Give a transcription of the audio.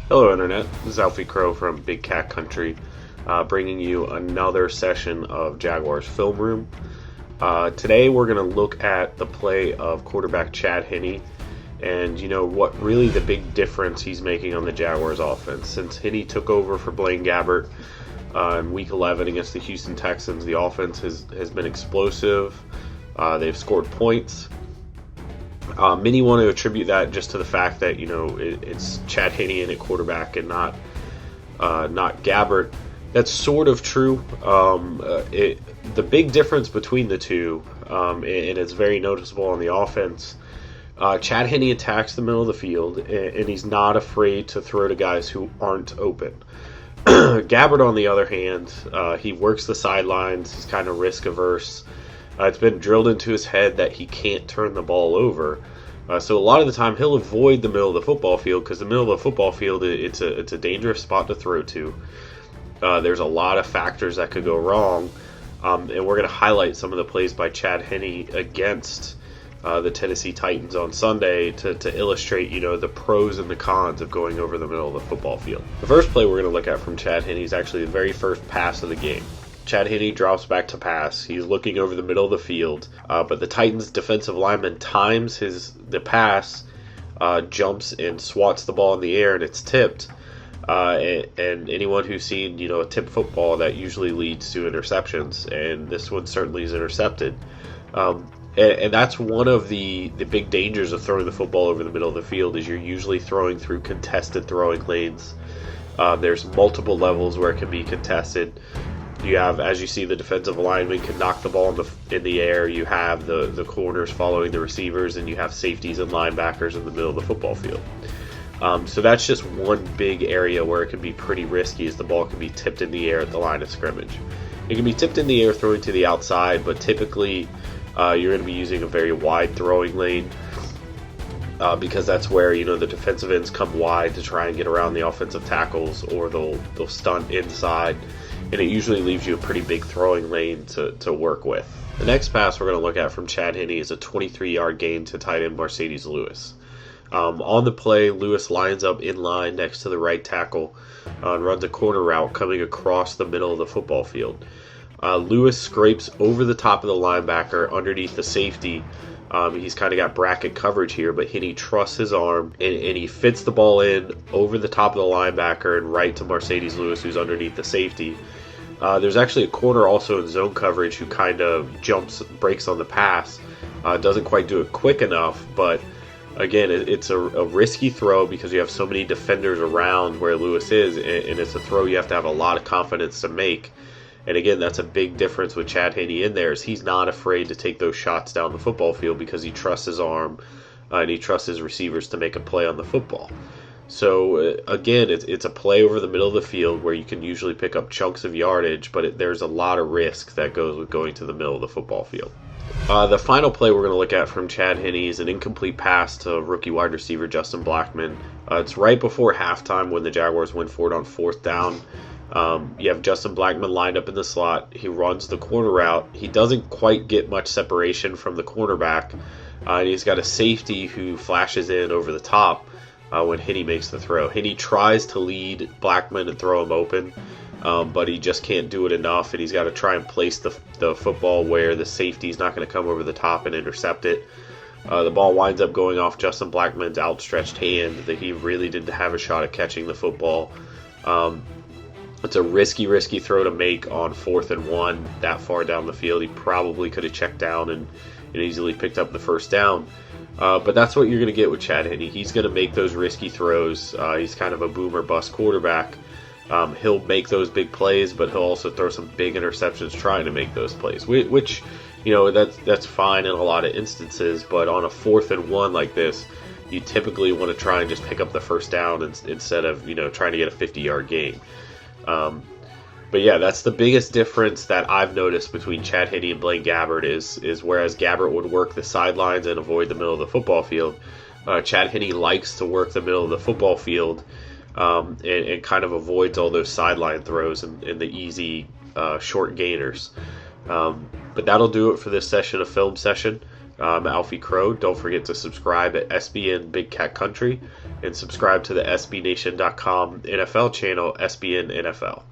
Hello, Internet. This is Alfie from Big Cat Country, bringing you another session of Jaguars Film Room. Today, we're going to look at the play of quarterback Chad Henne, and what really the big difference he's making on the Jaguars offense. Since Henne took over for Blaine Gabbert in Week 11 against the Houston Texans, the offense has been explosive. They've scored points. Many want to attribute that just to the fact that it's Chad Henne in at quarterback and not Gabbert. That's sort of true. The big difference between the two, and it's very noticeable on the offense. Chad Henne attacks the middle of the field, and he's not afraid to throw to guys who aren't open. Gabbert, on the other hand, he works the sidelines. He's kind of risk averse. It's been drilled into his head that he can't turn the ball over. So a lot of the time he'll avoid the middle of the football field because the middle of the football field, it's a dangerous spot to throw to. There's a lot of factors that could go wrong. And we're going to highlight some of the plays by Chad Henne against the Tennessee Titans on Sunday to illustrate, the pros and the cons of going over the middle of the football field. The first play we're going to look at from Chad Henne is actually the very first pass of the game. Chad Henne drops back to pass. He's looking over the middle of the field, but the Titans' defensive lineman times the pass, jumps and swats the ball in the air, and it's tipped. And anyone who's seen, a tipped football, that usually leads to interceptions, and this one certainly is intercepted. And that's one of the big dangers of throwing the football over the middle of the field is you're usually throwing through contested throwing lanes. There's multiple levels where it can be contested. You have, as you see, the defensive lineman can knock the ball in the air. You have the corners following the receivers, and you have safeties and linebackers in the middle of the football field. So that's just one big area where it can be pretty risky, as the ball can be tipped in the air at the line of scrimmage. It can be tipped in the air throwing to the outside, but typically you're going to be using a very wide throwing lane because that's where the defensive ends come wide to try and get around the offensive tackles, or they'll stunt inside. And it usually leaves you a pretty big throwing lane to work with. The next pass we're going to look at from Chad Henne is a 23-yard gain to tight end Mercedes Lewis. On the play, Lewis lines up in line next to the right tackle and runs a corner route coming across the middle of the football field. Lewis scrapes over the top of the linebacker underneath the safety. He's kind of got bracket coverage here, but Henne trusts his arm, and he fits the ball in over the top of the linebacker and right to Mercedes Lewis, who's underneath the safety. There's actually a corner also in zone coverage who kind of breaks on the pass. Doesn't quite do it quick enough, but again, it's a risky throw because you have so many defenders around where Lewis is, and it's a throw you have to have a lot of confidence to make. And again, that's a big difference with Chad Henne in there, is he's not afraid to take those shots down the football field because he trusts his arm and he trusts his receivers to make a play on the football. So again, it's a play over the middle of the field where you can usually pick up chunks of yardage, but there's a lot of risk that goes with going to the middle of the football field. The final play we're going to look at from Chad Henne is an incomplete pass to rookie wide receiver Justin Blackmon. It's right before halftime when the Jaguars went for it on fourth down. You have Justin Blackmon lined up in the slot. He runs the corner route. He doesn't quite get much separation from the cornerback, and he's got a safety who flashes in over the top when Henne makes the throw. Henne tries to lead Blackmon and throw him open, but he just can't do it enough, and he's got to try and place the football where the safety's not going to come over the top and intercept it. The ball winds up going off Justin Blackmon's outstretched hand that he really didn't have a shot at catching the football. It's a risky throw to make on 4th and 1 that far down the field. He probably could have checked down and easily picked up the first down. But that's what you're going to get with Chad Henne. He's going to make those risky throws. He's kind of a boom or bust quarterback. He'll make those big plays, but he'll also throw some big interceptions trying to make those plays, which that's fine in a lot of instances. But on a 4th and 1 like this, you typically want to try and just pick up the first down instead of trying to get a 50-yard gain. But yeah, that's the biggest difference that I've noticed between Chad Henne and Blaine Gabbert is whereas Gabbert would work the sidelines and avoid the middle of the football field, Chad Henne likes to work the middle of the football field and kind of avoids all those sideline throws and the easy short gainers. But that'll do it for this session of film session. Alfie Crow. Don't forget to subscribe at SBN Big Cat Country and subscribe to the SBNation.com NFL channel, SBN NFL.